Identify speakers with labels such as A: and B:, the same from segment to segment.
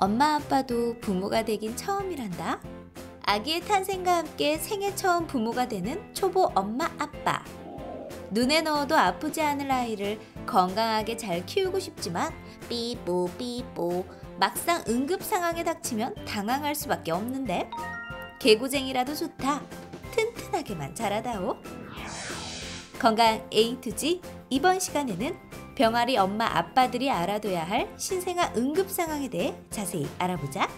A: 엄마 아빠도 부모가 되긴 처음이란다. 아기의 탄생과 함께 생애 처음 부모가 되는 초보 엄마 아빠. 눈에 넣어도 아프지 않을 아이를 건강하게 잘 키우고 싶지만 삐뽀 막상 응급 상황에 닥치면 당황할 수밖에 없는데 개구쟁이라도 좋다. 튼튼하게만 자라다오. 건강 A to G. 이번 시간에는 병아리 엄마 아빠들이 알아둬야 할 신생아 응급 상황에 대해 자세히 알아보자.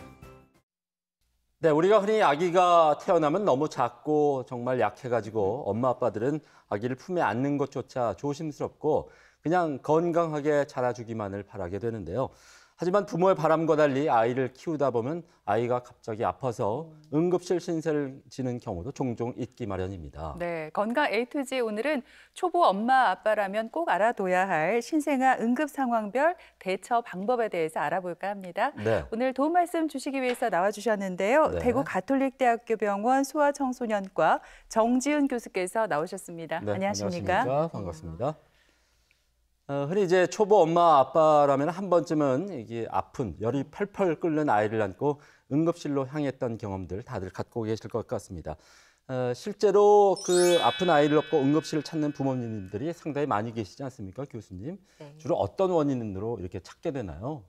B: 네, 우리가 흔히 아기가 태어나면 너무 작고 정말 약해가지고 엄마 아빠들은 아기를 품에 안는 것조차 조심스럽고 그냥 건강하게 자라주기만을 바라게 되는데요. 하지만 부모의 바람과 달리 아이를 키우다 보면 아이가 갑자기 아파서 응급실 신세를 지는 경우도 종종 있기 마련입니다.
C: 네, 건강 A to G 오늘은 초보 엄마 아빠라면 꼭 알아둬야 할 신생아 응급 상황별 대처 방법에 대해서 알아볼까 합니다.
B: 네.
C: 오늘 도움 말씀 주시기 위해서 나와주셨는데요.
B: 네.
C: 대구 가톨릭대학교 병원 소아청소년과 정지은 교수께서 나오셨습니다.
B: 네,
C: 안녕하십니까?
B: 안녕하십니까? 반갑습니다. 흔히 이제 초보 엄마 아빠라면 한 번쯤은 이게 아픈 열이 펄펄 끓는 아이를 안고 응급실로 향했던 경험들 다들 갖고 계실 것 같습니다. 실제로 그 아픈 아이를 업고 응급실을 찾는 부모님들이 상당히 많이 계시지 않습니까, 교수님?
D: 네.
B: 주로 어떤 원인으로 이렇게 찾게 되나요?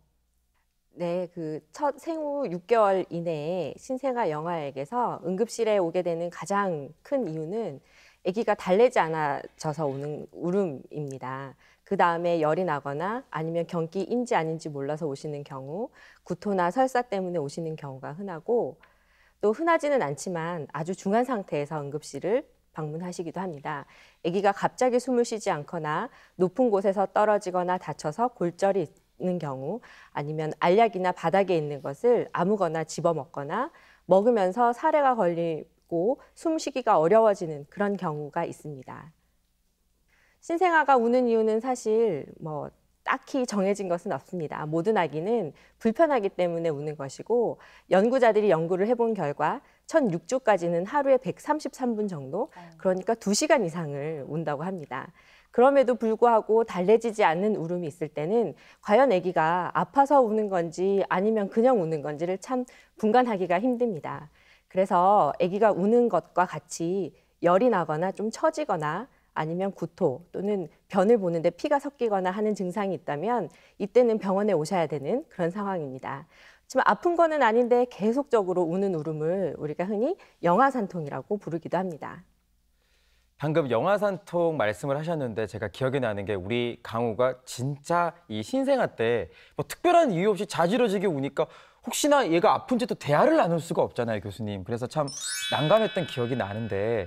D: 네, 그 첫 생후 6개월 이내에 신생아 영아에게서 응급실에 오게 되는 가장 큰 이유는 아기가 달래지 않아져서 오는 울음입니다. 그 다음에 열이 나거나 아니면 경기인지 아닌지 몰라서 오시는 경우, 구토나 설사 때문에 오시는 경우가 흔하고 또 흔하지는 않지만 아주 중한 상태에서 응급실을 방문하시기도 합니다. 아기가 갑자기 숨을 쉬지 않거나 높은 곳에서 떨어지거나 다쳐서 골절이 있는 경우 아니면 알약이나 바닥에 있는 것을 아무거나 집어먹거나 먹으면서 사례가 걸리고 숨쉬기가 어려워지는 그런 경우가 있습니다. 신생아가 우는 이유는 사실 딱히 정해진 것은 없습니다. 모든 아기는 불편하기 때문에 우는 것이고 연구자들이 연구를 해본 결과 첫 6주까지는 하루에 133분 정도, 그러니까 2시간 이상을 운다고 합니다. 그럼에도 불구하고 달래지지 않는 울음이 있을 때는 과연 아기가 아파서 우는 건지 아니면 그냥 우는 건지를 참 분간하기가 힘듭니다. 그래서 아기가 우는 것과 같이 열이 나거나 좀 처지거나 아니면 구토 또는 변을 보는데 피가 섞이거나 하는 증상이 있다면 이때는 병원에 오셔야 되는 그런 상황입니다. 하지만 아픈 거는 아닌데 계속적으로 우는 울음을 우리가 흔히 영아산통이라고 부르기도 합니다.
E: 방금 영아산통 말씀을 하셨는데 제가 기억이 나는 게 우리 강우가 진짜 이 신생아 때 특별한 이유 없이 자지러지게 우니까 혹시나 얘가 아픈지 또 대화를 나눌 수가 없잖아요, 교수님. 그래서 참 난감했던 기억이 나는데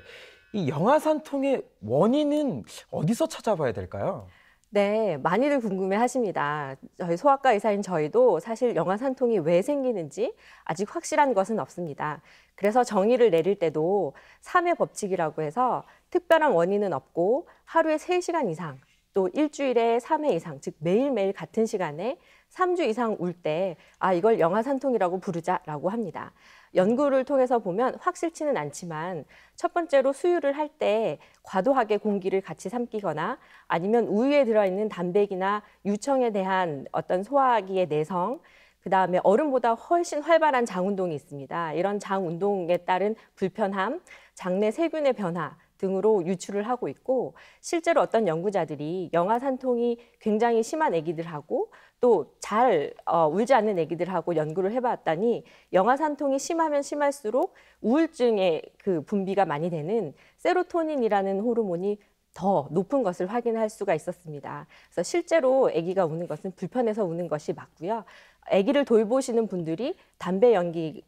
E: 이 영아산통의 원인은 어디서 찾아봐야 될까요?
D: 네, 많이들 궁금해하십니다. 저희 소아과 의사인 저희도 사실 영아산통이 왜 생기는지 아직 확실한 것은 없습니다. 그래서 정의를 내릴 때도 3회 법칙이라고 해서 특별한 원인은 없고 하루에 3시간 이상 또 일주일에 3회 이상, 즉 매일매일 같은 시간에 3주 이상 울 때 이걸 영아산통이라고 부르자라고 합니다. 연구를 통해서 보면 확실치는 않지만 첫 번째로 수유를 할 때 과도하게 공기를 같이 삼키거나 아니면 우유에 들어있는 단백이나 유청에 대한 어떤 소화기의 내성, 그다음에 어른보다 훨씬 활발한 장 운동이 있습니다. 이런 장 운동에 따른 불편함, 장내 세균의 변화 등으로 유출을 하고 있고 실제로 어떤 연구자들이 영아산통이 굉장히 심한 아기들하고 또 잘 울지 않는 아기들하고 연구를 해봤더니 영아산통이 심하면 심할수록 우울증의 그 분비가 많이 되는 세로토닌이라는 호르몬이 더 높은 것을 확인할 수가 있었습니다. 그래서 실제로 아기가 우는 것은 불편해서 우는 것이 맞고요. 아기를 돌보시는 분들이 담배 연기를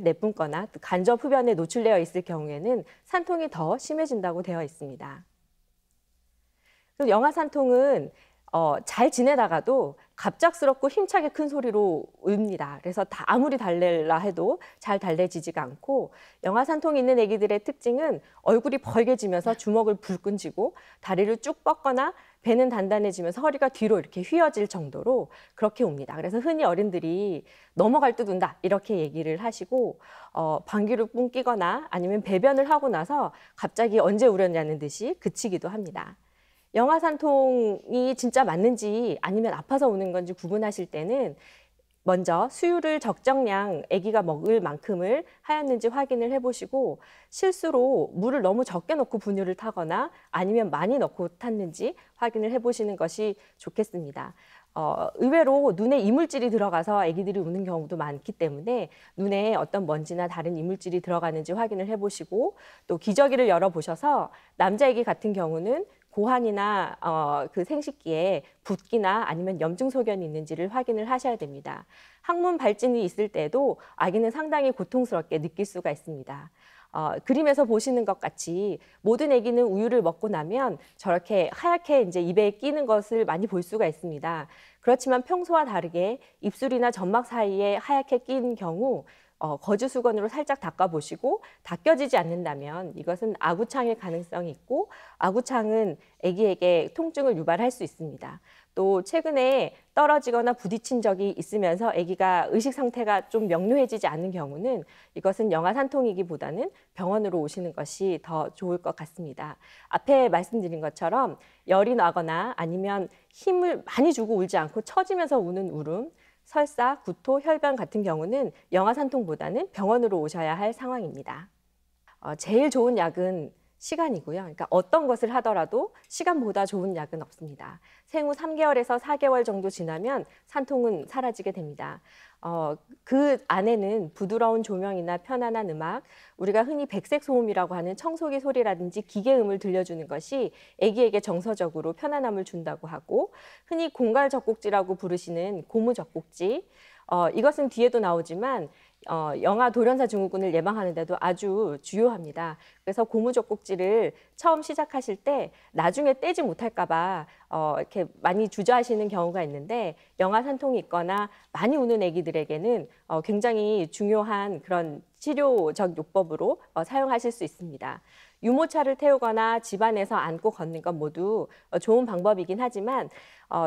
D: 내뿜거나 간접 흡연에 노출되어 있을 경우에는 산통이 더 심해진다고 되어 있습니다. 그리고 영아산통은 잘 지내다가도 갑작스럽고 힘차게 큰 소리로 웁니다. 그래서 아무리 달래라 해도 잘 달래지지가 않고 영아산통이 있는 아기들의 특징은 얼굴이 벌게지면서 주먹을 불끈 쥐고 다리를 쭉 뻗거나 배는 단단해지면서 허리가 뒤로 이렇게 휘어질 정도로 그렇게 웁니다. 그래서 흔히 어른들이 넘어갈 듯 운다 이렇게 얘기를 하시고 방귀를 뿡 끼거나 아니면 배변을 하고 나서 갑자기 언제 울었냐는 듯이 그치기도 합니다. 영아산통이 진짜 맞는지 아니면 아파서 우는 건지 구분하실 때는 먼저 수유를 적정량 아기가 먹을 만큼을 하였는지 확인을 해보시고 실수로 물을 너무 적게 넣고 분유를 타거나 아니면 많이 넣고 탔는지 확인을 해보시는 것이 좋겠습니다. 의외로 눈에 이물질이 들어가서 아기들이 우는 경우도 많기 때문에 눈에 어떤 먼지나 다른 이물질이 들어가는지 확인을 해보시고 또 기저귀를 열어보셔서 남자아기 같은 경우는 고환이나 그 생식기에 붓기나 아니면 염증 소견이 있는지를 확인을 하셔야 됩니다. 항문 발진이 있을 때도 아기는 상당히 고통스럽게 느낄 수가 있습니다. 그림에서 보시는 것 같이 모든 아기는 우유를 먹고 나면 저렇게 하얗게 이제 입에 끼는 것을 많이 볼 수가 있습니다. 그렇지만 평소와 다르게 입술이나 점막 사이에 하얗게 낀 경우 거즈 수건으로 살짝 닦아보시고 닦여지지 않는다면 이것은 아구창일 가능성이 있고 아구창은 아기에게 통증을 유발할 수 있습니다. 또 최근에 떨어지거나 부딪힌 적이 있으면서 아기가 의식 상태가 좀 명료해지지 않는 경우는 이것은 영아산통이기보다는 병원으로 오시는 것이 더 좋을 것 같습니다. 앞에 말씀드린 것처럼 열이 나거나 아니면 힘을 많이 주고 울지 않고 처지면서 우는 울음, 설사, 구토, 혈변 같은 경우는 영아산통보다는 병원으로 오셔야 할 상황입니다. 제일 좋은 약은 시간이고요. 그러니까 어떤 것을 하더라도 시간보다 좋은 약은 없습니다. 생후 3개월에서 4개월 정도 지나면 산통은 사라지게 됩니다. 그 안에는 부드러운 조명이나 편안한 음악, 우리가 흔히 백색 소음이라고 하는 청소기 소리라든지 기계음을 들려주는 것이 아기에게 정서적으로 편안함을 준다고 하고, 흔히 공갈 젖꼭지라고 부르시는 고무 젖꼭지, 이것은 뒤에도 나오지만 영아 돌연사 증후군을 예방하는 데도 아주 주요합니다. 그래서 고무 젖꼭지를 처음 시작하실 때 나중에 떼지 못할까 봐 이렇게 많이 주저하시는 경우가 있는데, 영아 산통이 있거나 많이 우는 아기들에게는 굉장히 중요한 그런 치료적 요법으로 사용하실 수 있습니다. 유모차를 태우거나 집안에서 안고 걷는 건 모두 좋은 방법이긴 하지만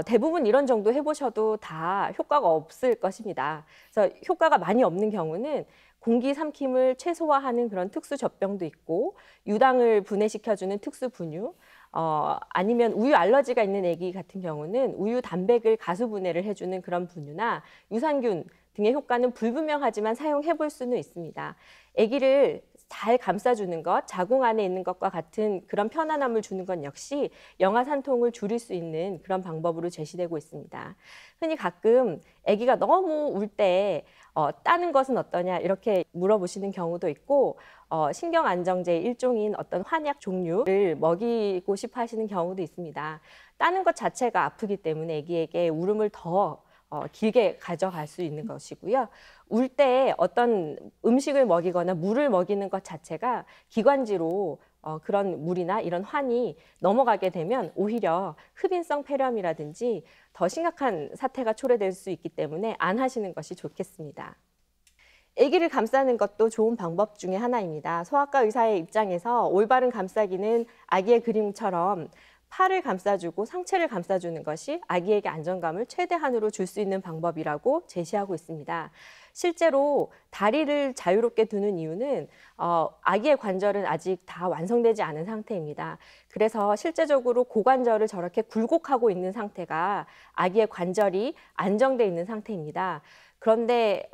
D: 대부분 이런 정도 해보셔도 다 효과가 없을 것입니다. 그래서 효과가 많이 없는 경우는 공기 삼킴을 최소화하는 그런 특수 젖병도 있고, 유당을 분해시켜주는 특수 분유, 아니면 우유 알러지가 있는 아기 같은 경우는 우유 단백을 가수 분해를 해주는 그런 분유나 유산균 등의 효과는 불분명하지만 사용해 볼 수는 있습니다. 아기를 잘 감싸주는 것, 자궁 안에 있는 것과 같은 그런 편안함을 주는 것 역시 영아산통을 줄일 수 있는 그런 방법으로 제시되고 있습니다. 흔히 가끔 아기가 너무 울 때 따는 것은 어떠냐 이렇게 물어보시는 경우도 있고, 신경안정제 일종인 어떤 환약 종류를 먹이고 싶어 하시는 경우도 있습니다. 따는 것 자체가 아프기 때문에 아기에게 울음을 더 길게 가져갈 수 있는 것이고요. 울 때 어떤 음식을 먹이거나 물을 먹이는 것 자체가 기관지로 그런 물이나 이런 환이 넘어가게 되면 오히려 흡인성 폐렴이라든지 더 심각한 사태가 초래될 수 있기 때문에 안 하시는 것이 좋겠습니다. 아기를 감싸는 것도 좋은 방법 중에 하나입니다. 소아과 의사의 입장에서 올바른 감싸기는 아기의 그림처럼 팔을 감싸주고 상체를 감싸주는 것이 아기에게 안정감을 최대한으로 줄 수 있는 방법이라고 제시하고 있습니다. 실제로 다리를 자유롭게 두는 이유는 아기의 관절은 아직 다 완성되지 않은 상태입니다. 그래서 실제적으로 고관절을 저렇게 굴곡하고 있는 상태가 아기의 관절이 안정돼 있는 상태입니다. 그런데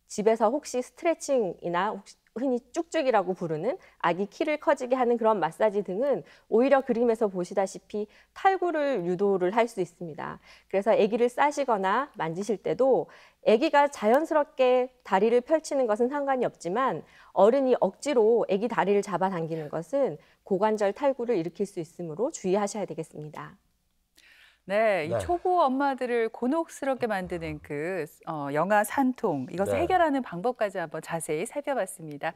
D: 집에서 혹시 스트레칭이나 흔히 쭉쭉이라고 부르는 아기 키를 커지게 하는 그런 마사지 등은 오히려 그림에서 보시다시피 탈구를 유도를 할 수 있습니다. 그래서 아기를 싸시거나 만지실 때도 아기가 자연스럽게 다리를 펼치는 것은 상관이 없지만 어른이 억지로 아기 다리를 잡아당기는 것은 고관절 탈구를 일으킬 수 있으므로 주의하셔야 되겠습니다.
C: 네, 이 초보 엄마들을 곤혹스럽게 만드는 그 영아 산통, 이것을 해결하는 방법까지 한번 자세히 살펴봤습니다.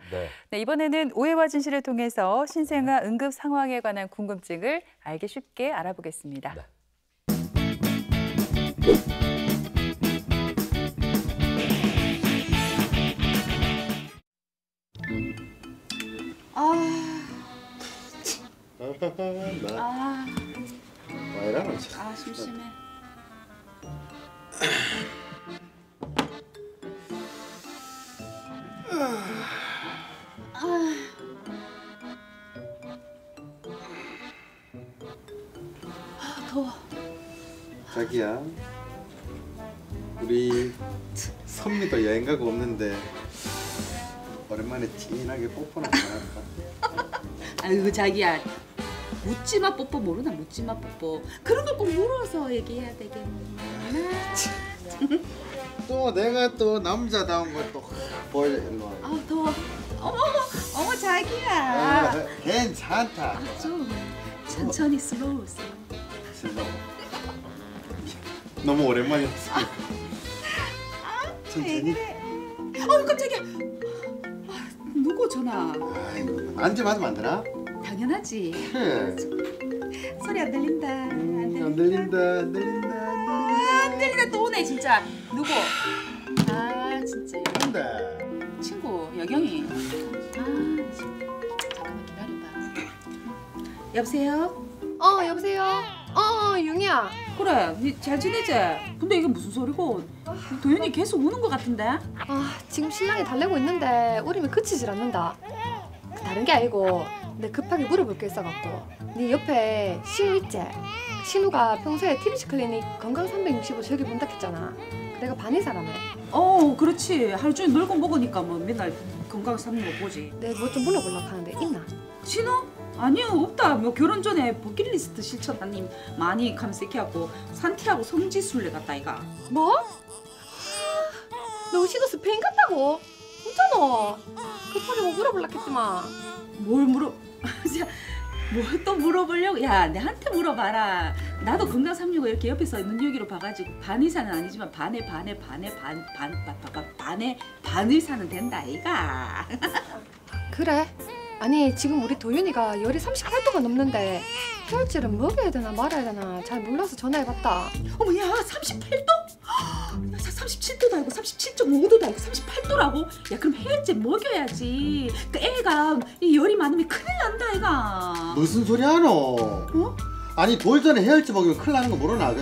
C: 네, 이번에는 오해와 진실을 통해서 신생아 응급 상황에 관한 궁금증을 알기 쉽게 알아보겠습니다.
F: 심심해. 더워.
G: 자기야,
F: 우리 선미도 여행 가고 없는데 오랜만에 진하게 뽀뽀나 할까?
G: 아유 자기야 묻지마 뽀뽀 모르나 묻지마 뽀뽀 그런 걸 꼭 물어서 얘기해야 되겠나.
F: 또 내가 또 남자다운 걸 또 보여줘. 일로 와.
G: 아 더워. 어머 자기야.
F: 아, 괜찮다.
G: 좀 천천히 슬로우.
F: 슬로우. 너무 오랜만이었어. 천천히.
G: 깜짝이야. 누구 전화?
F: 아이고, 앉으면 안 되나?
G: 당연하지.
F: 그래.
G: 소리 안 들린다.
F: 안 들린다.
G: 안 들린다. 또 오네 진짜. 누구? 아 진짜.
F: 근데
G: 친구 여경이. 잠깐만 기다려봐. 여보세요?
H: 여보세요? 융이야.
G: 그래, 니 잘 지내지? 근데 이게 무슨 소리고? 도윤이 계속 우는 것 같은데?
H: 지금 신랑이 달래고 있는데 울음이 그치질 않는다. 다른 게 아니고 내 급하게 물어볼 게 있어갖고 네 옆에 신우 있지? 신우가 평소에 TBC 클리닉 건강 365 저기 본다 했잖아. 내가 반의사라며.
G: 그렇지. 하루 종일 놀고 먹으니까 뭐 맨날 건강 삼는 거 보지.
H: 내가 뭐 좀 물어보려고 하는데 있나?
G: 신우? 아니요, 없다. 뭐 결혼 전에 버킷리스트 실천하님 많이 감색해갖고 산티하고 성지순례 갔다 이가.
H: 뭐? 너 신우 스페인 갔다고? 어쩌노? 급하게 뭐 물어보려고 했지만.
G: 뭘 물어? 뭘 또 물어보려고? 야, 내한테 물어봐라. 나도 건강 365 이렇게 옆에서 눈여기로 봐가지고 반의사는 아니지만 반의 반의사는 된다 아이가.
H: 그래? 아니 지금 우리 도윤이가 열이 38도가 넘는데 혈질을 먹여야 되나 말아야 되나 잘 몰라서 전화해봤다.
G: 어머 야 38도? 야 37도도 아니고 37.5도도 아니고 38도라고? 야 그럼 해열제 먹여야지. 그 애가 이 열이 많으면 큰일 난다 애가.
F: 무슨 소리 하노? 아니 돌 전에 해열제 먹으면 큰일 나는 거 모르나?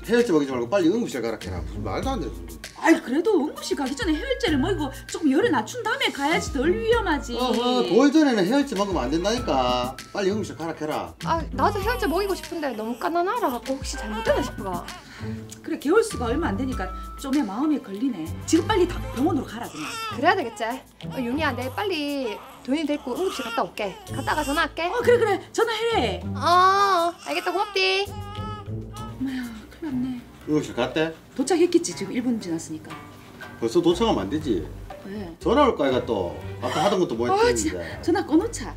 F: 해열제 먹이지 말고 빨리 응급실 가라 해라. 무슨 말도 안 돼.
G: 아이 그래도 응급실 가기 전에 해열제를 먹이고 조금 열을 낮춘 다음에 가야지 덜 위험하지.
F: 돌 전에는 해열제 먹으면 안 된다니까. 빨리 응급실 가라 해라.
H: 나도 해열제 먹이고 싶은데 너무 까나나라갖고 혹시 잘못되나 싶어가.
G: 그래 개월수가 얼마 안 되니까 좀의 마음에 걸리네. 지금 빨리 병원으로 가라 그냥.
H: 그래야 되겠지. 윤희야 내일 빨리 도윤이 데리고 응급실 갔다 올게. 갔다가 전화할게.
G: 그래 전화해.
H: 알겠다 고맙디.
G: 어머야 큰일 났네.
F: 응급실 갔대?
G: 도착했겠지 지금 1분 지났으니까.
F: 벌써 도착하면 안 되지.
G: 왜?
F: 전화 올 거야 또. 아까 하던 것도 뭐 했는데.
G: 전화 꺼놓자.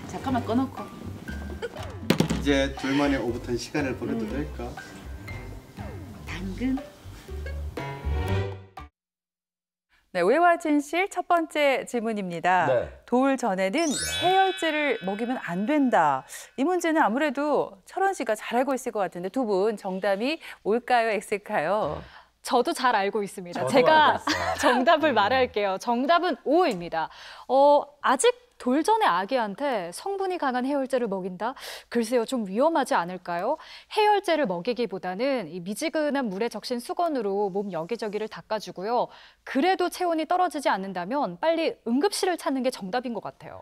G: 잠깐만 꺼놓고.
F: 이제 둘만의 오붓한 시간을 보내도 될까?
G: 당근.
C: 네, 오해와 진실 첫 번째 질문입니다.
B: 네.
C: 돌 전에는 해열제를 먹이면 안 된다. 이 문제는 아무래도 철원 씨가 잘 알고 있을 것 같은데 두 분 정답이 올까요, X일까요?
I: 저도 잘 알고 있습니다.
B: 저도
I: 제가
B: 알고 있어요.
I: 정답을 말할게요. 정답은 O입니다. 아직 돌 전에 아기한테 성분이 강한 해열제를 먹인다? 글쎄요, 좀 위험하지 않을까요? 해열제를 먹이기보다는 이 미지근한 물에 적신 수건으로 몸 여기저기를 닦아주고요. 그래도 체온이 떨어지지 않는다면 빨리 응급실을 찾는 게 정답인 것 같아요.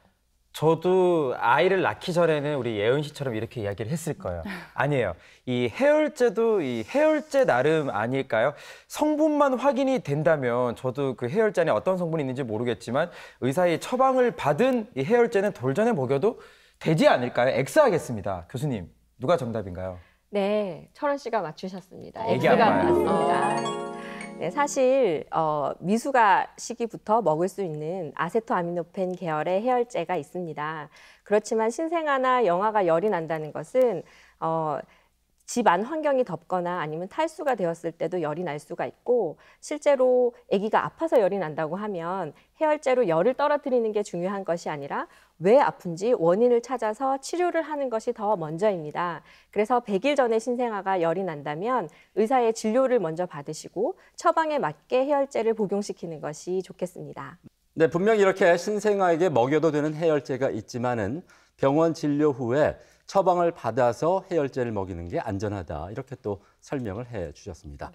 E: 저도 아이를 낳기 전에는 우리 예은 씨처럼 이렇게 이야기를 했을 거예요. 아니에요. 이 해열제도 이 해열제 나름 아닐까요? 성분만 확인이 된다면 저도 그 해열제 안에 어떤 성분이 있는지 모르겠지만 의사의 처방을 받은 이 해열제는 돌 전에 먹여도 되지 않을까요? X하겠습니다. 교수님, 누가 정답인가요?
D: 네, 철원 씨가 맞추셨습니다.
E: 애기
D: X가
E: 아빠예요.
D: 맞습니다. 네, 사실 미숙아 시기부터 먹을 수 있는 아세토아미노펜 계열의 해열제가 있습니다. 그렇지만 신생아나 영아가 열이 난다는 것은 집 안 환경이 덥거나 아니면 탈수가 되었을 때도 열이 날 수가 있고 실제로 아기가 아파서 열이 난다고 하면 해열제로 열을 떨어뜨리는 게 중요한 것이 아니라 왜 아픈지 원인을 찾아서 치료를 하는 것이 더 먼저입니다. 그래서 100일 전에 신생아가 열이 난다면 의사의 진료를 먼저 받으시고 처방에 맞게 해열제를 복용시키는 것이 좋겠습니다.
B: 네, 분명히 이렇게 신생아에게 먹여도 되는 해열제가 있지만은 병원 진료 후에 처방을 받아서 해열제를 먹이는 게 안전하다. 이렇게 또 설명을 해 주셨습니다.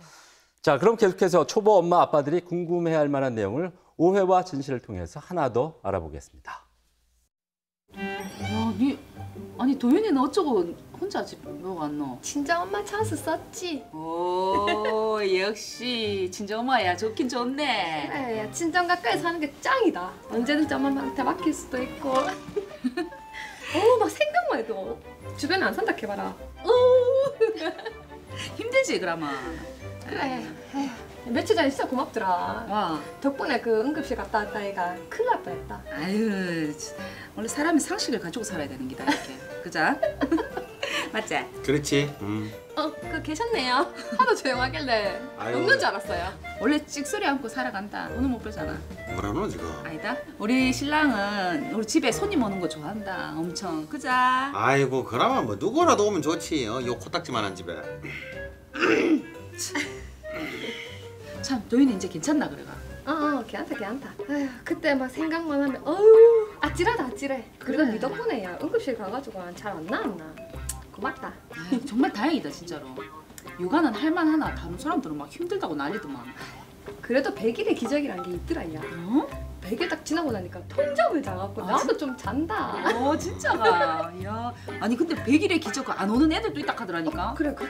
B: 자, 그럼 계속해서 초보 엄마 아빠들이 궁금해할 만한 내용을 오해와 진실을 통해서 하나 더 알아보겠습니다.
G: 야, 니 아니 도윤이는 어쩌고 혼자 집 왔노?
H: 친정엄마 찬스 썼지.
G: 오 역시 친정엄마야 좋긴 좋네.
H: 그래, 야, 친정 가까이 사는 게 짱이다. 언제든지 엄마한테 맡길 수도 있고. 막 생각만 해도 주변에 안 산다 해봐라.
G: 힘들지 그러면.
H: 그래. 에휴, 며칠 전에 진짜 고맙더라. 덕분에 그 응급실 갔다 왔다 애가 큰일 날 뻔했다.
G: 아유 원래 사람이 상식을 가지고 살아야 되는 기다 이렇게. 그자? 맞지?
F: 그렇지.
H: 그 계셨네요. 하도 조용하길래 없는 줄 알았어요.
G: 원래 찍소리 않고 살아간다. 오늘 못 빼잖아.
F: 뭐라노 지금?
G: 아니다. 우리 신랑은 우리 집에 손님 오는 거 좋아한다. 엄청. 그자?
F: 아이고 그러면 뭐 누구라도 오면 좋지. 요 코딱지만한 집에.
G: 참 도윤이 이제 괜찮나 그래가?
H: 괜찮다. 아휴, 그때 막 생각만 하면 어우 아찔하다 아찔해. 그리고 네 덕분에 야 응급실 가가지고 잘 안 나왔나. 고맙다.
G: 아유, 정말 다행이다 진짜로. 육아는 할만하나 다른 사람들은 막 힘들다고 난리더만.
H: 그래도 100일의 기적이란 게 있더라 야. 100일 딱 지나고 나니까 통잠을 자갖고 나도 좀 잔다.
G: 진짜가. 야, 아니 근데 100일의 기적 안 오는 애들도 있다 하더라니까.
H: 그래 그래.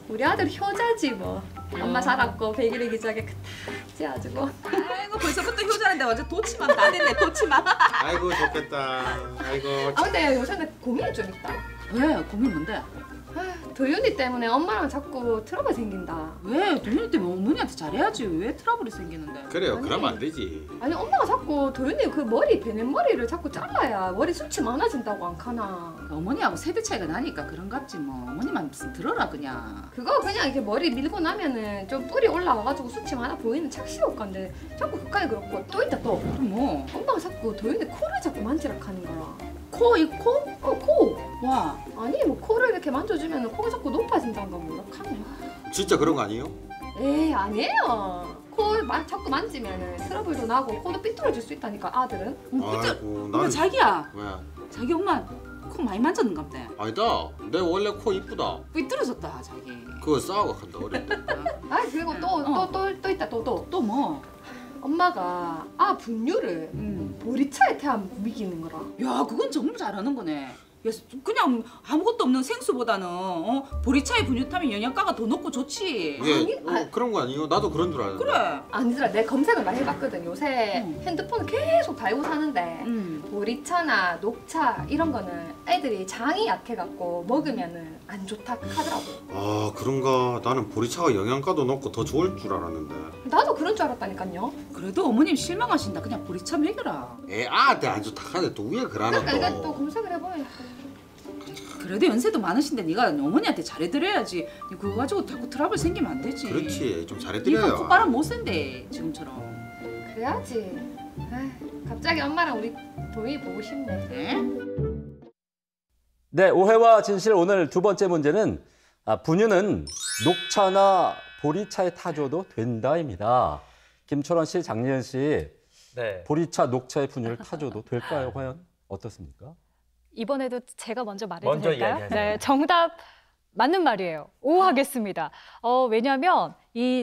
H: 우리 아들 효자지 뭐. 엄마 자랐고 100일의 기적에 그탁지 아주고.
G: 아이고 벌써부터 효자인데 완전 도치만 다 됐네 도치만.
F: 아이고 좋겠다. 아이고.
H: 근데 요새는 고민이 좀 있다.
G: 왜? 고민 뭔데?
H: 도윤이 때문에 엄마랑 자꾸 트러블 생긴다.
G: 왜? 도윤이 때문에 어머니한테 잘해야지. 왜 트러블이 생기는데?
F: 그래요. 그러면 안 되지.
H: 아니 엄마가 자꾸 도윤이 그 머리 베낸 머리를 자꾸 잘라야 머리 숱이 많아진다고 안 카나.
G: 어머니하고 세대 차이가 나니까 그런 것 같지 뭐. 어머니만 무슨 들어라 그냥.
H: 그거 그냥 이렇게 머리 밀고 나면은 좀 뿔이 올라와가지고 숱이 많아 보이는 착시 효과인데 자꾸 그까지 그렇고 또 있다 또.
G: 뭐?
H: 엄마가 자꾸 도윤이 코를 자꾸 만지락 하는 거라.
G: 코? 이 코?
H: 코.
G: 와.
H: 아니 뭐 코를 이렇게 만져주면 코가 자꾸 높아진다는 건 몰락하네.
F: 진짜 그런 거 아니에요?
H: 에이 아니에요. 코 자꾸 만지면 트러블도 나고 코도 삐뚤어질 수 있다니까 아들은.
F: 아이고
G: 근데 자기야.
F: 왜?
G: 자기 엄마 코 많이 만졌는가 보다.
F: 아니다. 내 원래 코 이쁘다.
G: 삐뚤어졌다 자기.
F: 그거 싸우고 한다 어릴 때.
H: 그리고 또 있다
G: 또 뭐?
H: 엄마가 분유를 보리차에 태워 먹이는 거라.
G: 야 그건 정말 잘하는 거네. 야, 그냥 아무것도 없는 생수보다는 보리차에 분유 타면 영양가가 더 높고 좋지.
F: 예, 그런 거 아니에요? 나도 그런 줄 알았는데.
G: 그래.
H: 아니더라. 내 검색을 많이 해봤거든. 요새 핸드폰을 계속 달고 사는데 보리차나 녹차 이런 거는 애들이 장이 약해갖고 먹으면은 안 좋다 하더라고.
F: 아 그런가? 나는 보리차가 영양가도 높고 더 좋을 줄 알았는데.
H: 나도 그런 줄 알았다니까요.
G: 그래도 어머님 실망하신다. 그냥 보리차 먹여라.
F: 아한테 안 좋다 하는데 또 왜 그러나
H: 그러니까 내가 또 검색을 해보면
G: 그래도 연세도 많으신데 네가 어머니한테 잘해드려야지. 그거 가지고 자꾸 트러블 생기면 안 되지.
F: 그렇지. 좀 잘해드려요.
G: 네가 콧바람 못 쐰대 지금처럼.
H: 그래야지. 갑자기 엄마랑 우리 도희 보고 싶네.
B: 네, 오해와 진실 오늘 두 번째 문제는 분유는 녹차나 보리차에 타줘도 된다입니다. 김철원 씨, 장예은 씨, 네. 보리차, 녹차의 분유를 타줘도 될까요? 과연 어떻습니까?
I: 이번에도 제가 먼저 말해도 될까요? 네, 정답 맞는 말이에요. O 하겠습니다. 왜냐하면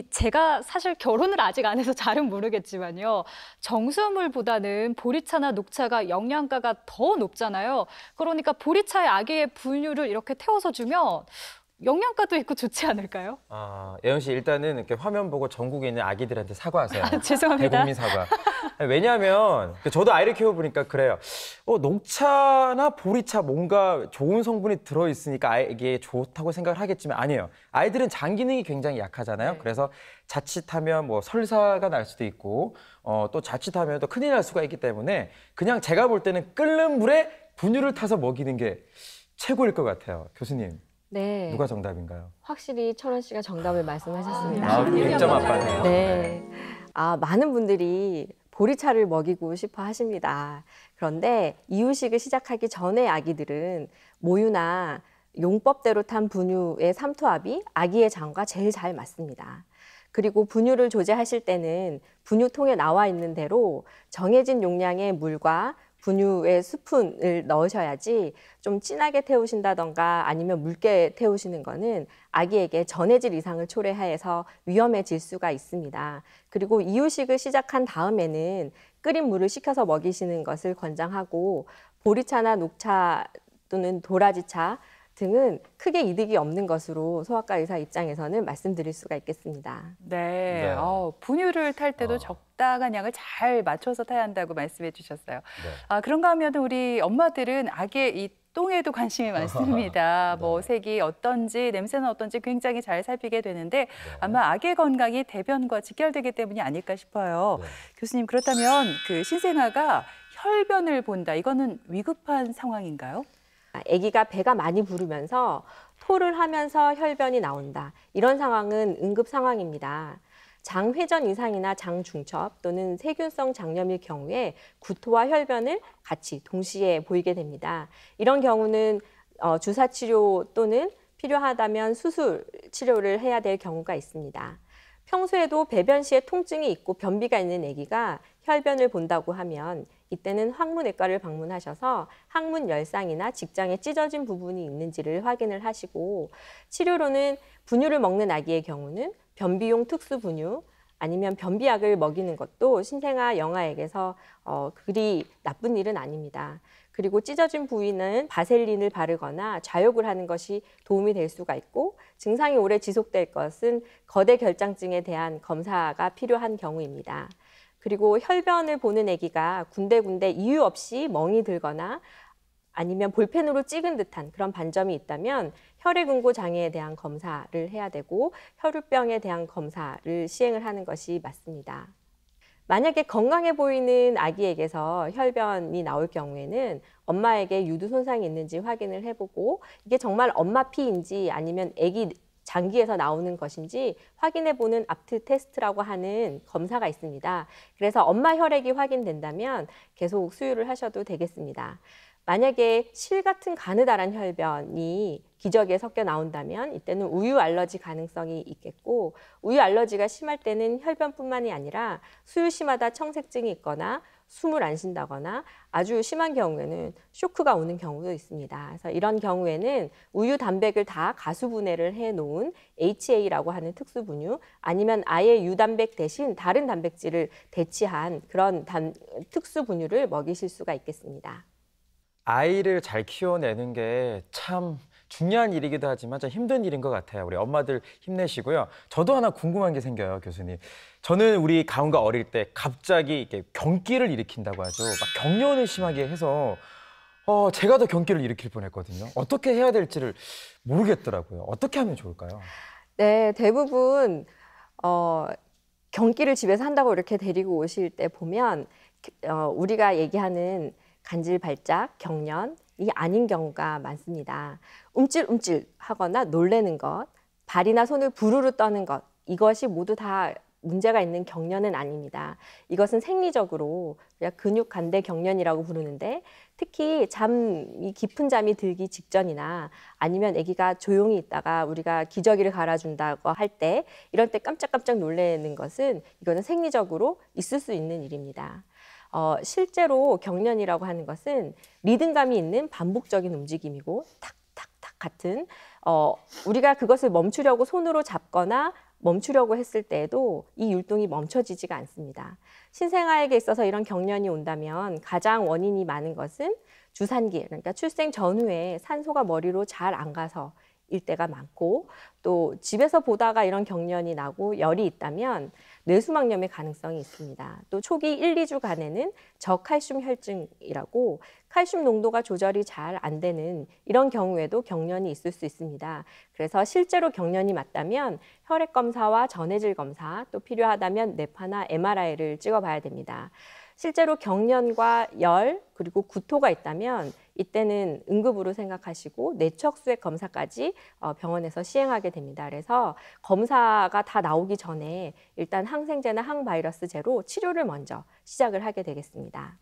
I: 제가 사실 결혼을 아직 안 해서 잘은 모르겠지만요. 정수물보다는 보리차나 녹차가 영양가가 더 높잖아요. 그러니까 보리차에 아기의 분유를 이렇게 태워서 주면 영양가도 있고 좋지 않을까요?
E: 예은 씨 일단은 이렇게 화면 보고 전국에 있는 아기들한테 사과하세요.
I: 죄송합니다.
E: 대국민 사과. 왜냐하면 저도 아이를 키워보니까 그래요. 녹차나 보리차 뭔가 좋은 성분이 들어있으니까 아이에게 좋다고 생각을 하겠지만 아니에요. 아이들은 장 기능이 굉장히 약하잖아요. 네. 그래서 자칫하면 뭐 설사가 날 수도 있고 또 자칫하면 또 큰일 날 수가 있기 때문에 그냥 제가 볼 때는 끓는 물에 분유를 타서 먹이는 게 최고일 것 같아요. 교수님.
D: 네.
E: 누가 정답인가요?
D: 확실히 철원 씨가 정답을 말씀하셨습니다.
E: 1점 아빠네요.
D: 네. 많은 분들이 보리차를 먹이고 싶어 하십니다. 그런데 이유식을 시작하기 전에 아기들은 모유나 용법대로 탄 분유의 삼투압이 아기의 장과 제일 잘 맞습니다. 그리고 분유를 조제하실 때는 분유통에 나와 있는 대로 정해진 용량의 물과 분유에 스푼을 넣으셔야지 좀 진하게 태우신다던가 아니면 묽게 태우시는 거는 아기에게 전해질 이상을 초래해서 위험해질 수가 있습니다. 그리고 이유식을 시작한 다음에는 끓인 물을 식혀서 먹이시는 것을 권장하고 보리차나 녹차 또는 도라지차 등은 크게 이득이 없는 것으로 소아과 의사 입장에서는 말씀드릴 수가 있겠습니다.
C: 네, 분유를 탈 때도 적당한 양을 잘 맞춰서 타야 한다고 말씀해 주셨어요.
B: 네.
C: 그런가 하면 우리 엄마들은 아기의 이 똥에도 관심이 많습니다.
B: 네.
C: 뭐 색이 어떤지, 냄새는 어떤지 굉장히 잘 살피게 되는데
B: 네.
C: 아마 아기의 건강이 대변과 직결되기 때문이 아닐까 싶어요.
B: 네.
C: 교수님, 그렇다면 그 신생아가 혈변을 본다. 이거는 위급한 상황인가요?
D: 아기가 배가 많이 부르면서 토를 하면서 혈변이 나온다. 이런 상황은 응급 상황입니다. 장회전 이상이나 장중첩 또는 세균성 장염일 경우에 구토와 혈변을 같이 동시에 보이게 됩니다. 이런 경우는 주사 치료 또는 필요하다면 수술 치료를 해야 될 경우가 있습니다. 평소에도 배변 시에 통증이 있고 변비가 있는 아기가 혈변을 본다고 하면 이때는 항문외과를 방문하셔서 항문 열상이나 직장에 찢어진 부분이 있는지를 확인을 하시고, 치료로는 분유를 먹는 아기의 경우는 변비용 특수 분유 아니면 변비약을 먹이는 것도 신생아 영아에게서 그리 나쁜 일은 아닙니다. 그리고 찢어진 부위는 바셀린을 바르거나 좌욕을 하는 것이 도움이 될 수가 있고, 증상이 오래 지속될 것은 거대 결장증에 대한 검사가 필요한 경우입니다. 그리고 혈변을 보는 아기가 군데군데 이유 없이 멍이 들거나 아니면 볼펜으로 찍은 듯한 그런 반점이 있다면 혈액응고 장애에 대한 검사를 해야 되고 혈우병에 대한 검사를 시행을 하는 것이 맞습니다. 만약에 건강해 보이는 아기에게서 혈변이 나올 경우에는 엄마에게 유두 손상이 있는지 확인을 해보고, 이게 정말 엄마 피인지 아니면 아기 장기에서 나오는 것인지 확인해보는 ap트 테스트라고 하는 검사가 있습니다. 그래서 엄마 혈액이 확인된다면 계속 수유를 하셔도 되겠습니다. 만약에 실 같은 가느다란 혈변이 기저귀에 섞여 나온다면 이때는 우유 알러지 가능성이 있겠고, 우유 알러지가 심할 때는 혈변뿐만이 아니라 수유시마다 청색증이 있거나 숨을 안 쉰다거나 아주 심한 경우에는 쇼크가 오는 경우도 있습니다. 그래서 이런 경우에는 우유 단백을 다 가수분해를 해놓은 HA라고 하는 특수분유, 아니면 아예 유단백 대신 다른 단백질을 대치한 그런 특수분유를 먹이실 수가 있겠습니다.
E: 아이를 잘 키워내는 게 참 중요한 일이기도 하지만 좀 힘든 일인 것 같아요. 우리 엄마들 힘내시고요. 저도 하나 궁금한 게 생겨요, 교수님. 저는 우리 가훈가 어릴 때 갑자기 이렇게 경기를 일으킨다고 하죠. 막 경련을 심하게 해서 제가 더 경기를 일으킬 뻔했거든요. 어떻게 해야 될지를 모르겠더라고요. 어떻게 하면 좋을까요?
D: 네, 대부분 경기를 집에서 한다고 이렇게 데리고 오실 때 보면 우리가 얘기하는 간질 발작, 경련이 아닌 경우가 많습니다. 움찔움찔 하거나 놀래는 것, 발이나 손을 부르르 떠는 것, 이것이 모두 다 문제가 있는 경련은 아닙니다. 이것은 생리적으로 근육 간대 경련이라고 부르는데, 특히 잠이 깊은 잠이 들기 직전이나 아니면 아기가 조용히 있다가 우리가 기저귀를 갈아준다고 할 때, 이럴 때 깜짝깜짝 놀라는 것은 이거는 생리적으로 있을 수 있는 일입니다. 실제로 경련이라고 하는 것은 리듬감이 있는 반복적인 움직임이고, 탁탁탁 같은 우리가 그것을 멈추려고 손으로 잡거나 멈추려고 했을 때에도 이 율동이 멈춰지지가 않습니다. 신생아에게 있어서 이런 경련이 온다면 가장 원인이 많은 것은 주산기, 그러니까 출생 전후에 산소가 머리로 잘 안 가서 일 때가 많고, 또 집에서 보다가 이런 경련이 나고 열이 있다면 뇌수막염의 가능성이 있습니다. 또 초기 1, 2주간에는 저칼슘 혈증이라고 칼슘 농도가 조절이 잘 안 되는 이런 경우에도 경련이 있을 수 있습니다. 그래서 실제로 경련이 맞다면 혈액 검사와 전해질 검사, 또 필요하다면 뇌파나 MRI를 찍어봐야 됩니다. 실제로 경련과 열 그리고 구토가 있다면 이때는 응급으로 생각하시고 뇌척수액 검사까지 병원에서 시행하게 됩니다. 그래서 검사가 다 나오기 전에 일단 항생제나 항바이러스제로 치료를 먼저 시작을 하게 되겠습니다.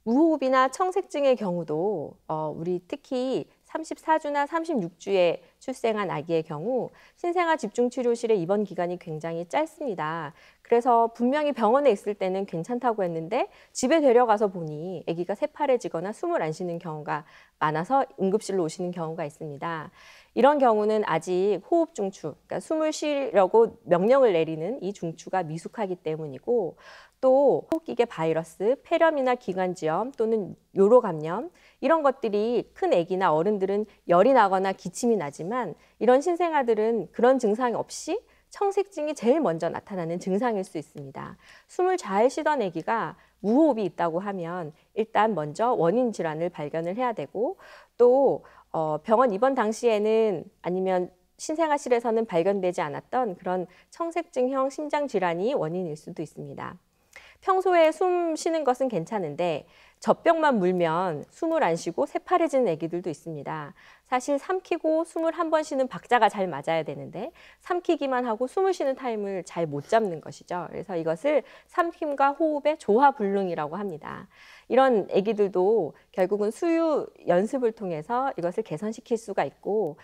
D: 무호흡이나 청색증의 경우도 우리 특히 34주나 36주에 출생한 아기의 경우 신생아 집중치료실의 입원 기간이 굉장히 짧습니다. 그래서 분명히 병원에 있을 때는 괜찮다고 했는데 집에 데려가서 보니 아기가 새파래지거나 숨을 안 쉬는 경우가 많아서 응급실로 오시는 경우가 있습니다. 이런 경우는 아직 호흡 중추, 그러니까 숨을 쉬려고 명령을 내리는 이 중추가 미숙하기 때문이고 또 호흡기계 바이러스, 폐렴이나 기관지염 또는 요로 감염 이런 것들이 큰 아기나 어른들은 열이 나거나 기침이 나지만 이런 신생아들은 그런 증상이 없이 청색증이 제일 먼저 나타나는 증상일 수 있습니다. 숨을 잘 쉬던 아기가 무호흡이 있다고 하면 일단 먼저 원인 질환을 발견을 해야 되고 또 병원 입원 당시에는 아니면 신생아실에서는 발견되지 않았던 그런 청색증형 심장 질환이 원인일 수도 있습니다. 평소에 숨 쉬는 것은 괜찮은데 젖병만 물면 숨을 안 쉬고 새파래지는 아기들도 있습니다. 사실 삼키고 숨을 한 번 쉬는 박자가 잘 맞아야 되는데 삼키기만 하고 숨을 쉬는 타임을 잘 못 잡는 것이죠. 그래서 이것을 삼킴과 호흡의 조화불능이라고 합니다. 이런 아기들도 결국은 수유 연습을 통해서 이것을 개선시킬 수가 있고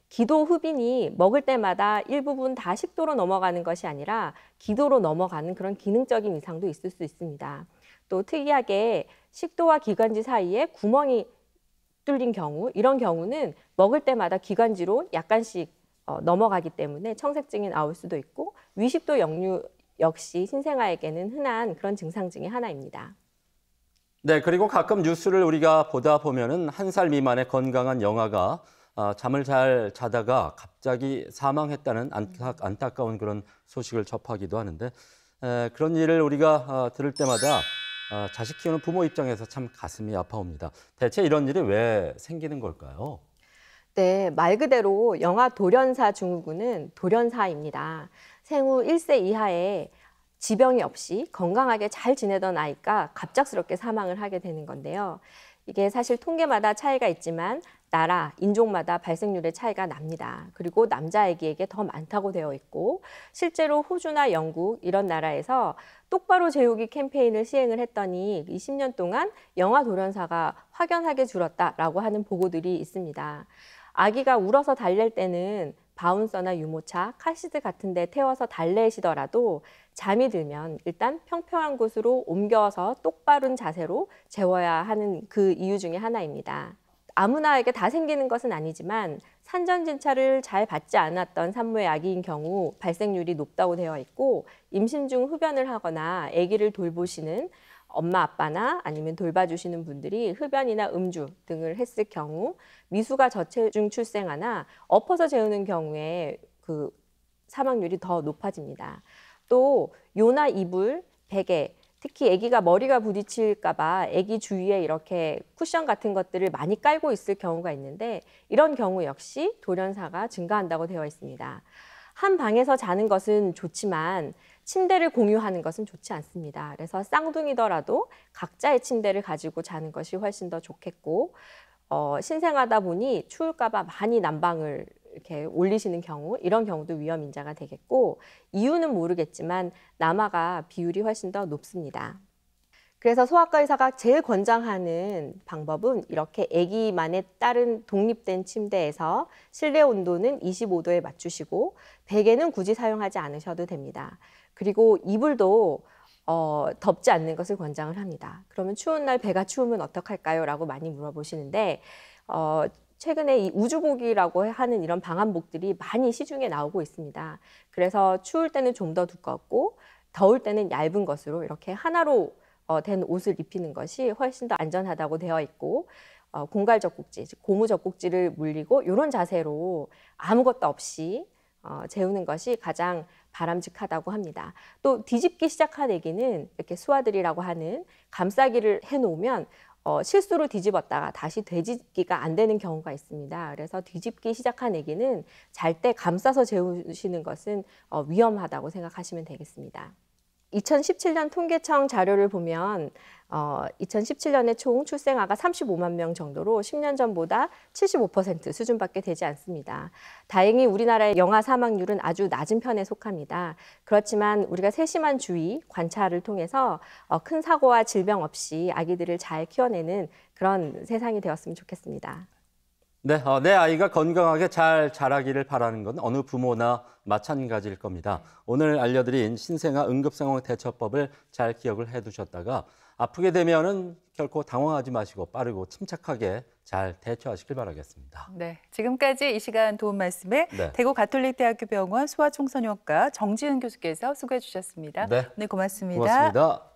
D: 기도 흡인이 먹을 때마다 일부분 다 식도로 넘어가는 것이 아니라 기도로 넘어가는 그런 기능적인 이상도 있을 수 있습니다. 또 특이하게 식도와 기관지 사이에 구멍이 뚫린 경우, 이런 경우는 먹을 때마다 기관지로 약간씩 넘어가기 때문에 청색증이 나올 수도 있고 위식도 역류 역시 신생아에게는 흔한 그런 증상 중에 하나입니다.
B: 네, 그리고 가끔 뉴스를 우리가 보다 보면은 1살 미만의 건강한 영아가 잠을 잘 자다가 갑자기 사망했다는 안타까운 그런 소식을 접하기도 하는데 그런 일을 우리가 들을 때마다 자식 키우는 부모 입장에서 참 가슴이 아파옵니다. 대체 이런 일이 왜 생기는 걸까요?
D: 네, 말 그대로 영아 돌연사 증후군은 돌연사입니다. 생후 1세 이하의 지병이 없이 건강하게 잘 지내던 아이가 갑작스럽게 사망을 하게 되는 건데요. 이게 사실 통계마다 차이가 있지만 나라, 인종마다 발생률의 차이가 납니다. 그리고 남자 아기에게 더 많다고 되어 있고 실제로 호주나 영국 이런 나라에서 똑바로 재우기 캠페인을 시행을 했더니 20년 동안 영아 돌연사가 확연하게 줄었다라고 하는 보고들이 있습니다. 아기가 울어서 달랠 때는 바운서나 유모차, 카시트 같은 데 태워서 달래시더라도 잠이 들면 일단 평평한 곳으로 옮겨서 똑바른 자세로 재워야 하는 그 이유 중에 하나입니다. 아무나에게 다 생기는 것은 아니지만 산전진찰을 잘 받지 않았던 산모의 아기인 경우 발생률이 높다고 되어 있고 임신 중 흡연을 하거나 아기를 돌보시는 엄마 아빠나 아니면 돌봐주시는 분들이 흡연이나 음주 등을 했을 경우 미숙아 저체중 출생아나 엎어서 재우는 경우에 그 사망률이 더 높아집니다. 또 요나 이불, 베개, 특히 아기가 머리가 부딪힐까 봐 아기 주위에 이렇게 쿠션 같은 것들을 많이 깔고 있을 경우가 있는데 이런 경우 역시 돌연사가 증가한다고 되어 있습니다. 한 방에서 자는 것은 좋지만 침대를 공유하는 것은 좋지 않습니다. 그래서 쌍둥이더라도 각자의 침대를 가지고 자는 것이 훨씬 더 좋겠고 신생하다 보니 추울까 봐 많이 난방을 이렇게 올리시는 경우 이런 경우도 위험 인자가 되겠고 이유는 모르겠지만 남아가 비율이 훨씬 더 높습니다. 그래서 소아과 의사가 제일 권장하는 방법은 이렇게 아기만에 따른 독립된 침대에서 실내 온도는 25도에 맞추시고 베개는 굳이 사용하지 않으셔도 됩니다. 그리고 이불도 덥지 않는 것을 권장을 합니다. 그러면 추운 날 배가 추우면 어떡할까요? 라고 많이 물어보시는데 최근에 이 우주복이라고 하는 이런 방한복들이 많이 시중에 나오고 있습니다. 그래서 추울 때는 좀 더 두껍고 더울 때는 얇은 것으로 이렇게 하나로 된 옷을 입히는 것이 훨씬 더 안전하다고 되어 있고 공갈 젖꼭지, 고무 젖꼭지를 물리고 이런 자세로 아무것도 없이 재우는 것이 가장 바람직하다고 합니다. 또 뒤집기 시작한 아기는 이렇게 수아들이라고 하는 감싸기를 해놓으면 실수로 뒤집었다가 다시 되짚기가 안 되는 경우가 있습니다. 그래서 뒤집기 시작한 아기는 잘 때 감싸서 재우시는 것은 위험하다고 생각하시면 되겠습니다. 2017년 통계청 자료를 보면 2017년에 총 출생아가 35만 명 정도로 10년 전보다 75% 수준밖에 되지 않습니다. 다행히 우리나라의 영아 사망률은 아주 낮은 편에 속합니다. 그렇지만 우리가 세심한 주의, 관찰을 통해서 큰 사고와 질병 없이 아기들을 잘 키워내는 그런 세상이 되었으면 좋겠습니다.
B: 네, 내 아이가 건강하게 잘 자라기를 바라는 건 어느 부모나 마찬가지일 겁니다. 오늘 알려드린 신생아 응급상황 대처법을 잘 기억을 해두셨다가 아프게 되면은 결코 당황하지 마시고 빠르고 침착하게 잘 대처하시길 바라겠습니다.
C: 네, 지금까지 이 시간 도움 말씀에
B: 네.
C: 대구 가톨릭대학교 병원 소아청소년과 정지은 교수께서 수고해 주셨습니다.
B: 네.
C: 네, 고맙습니다.
B: 고맙습니다.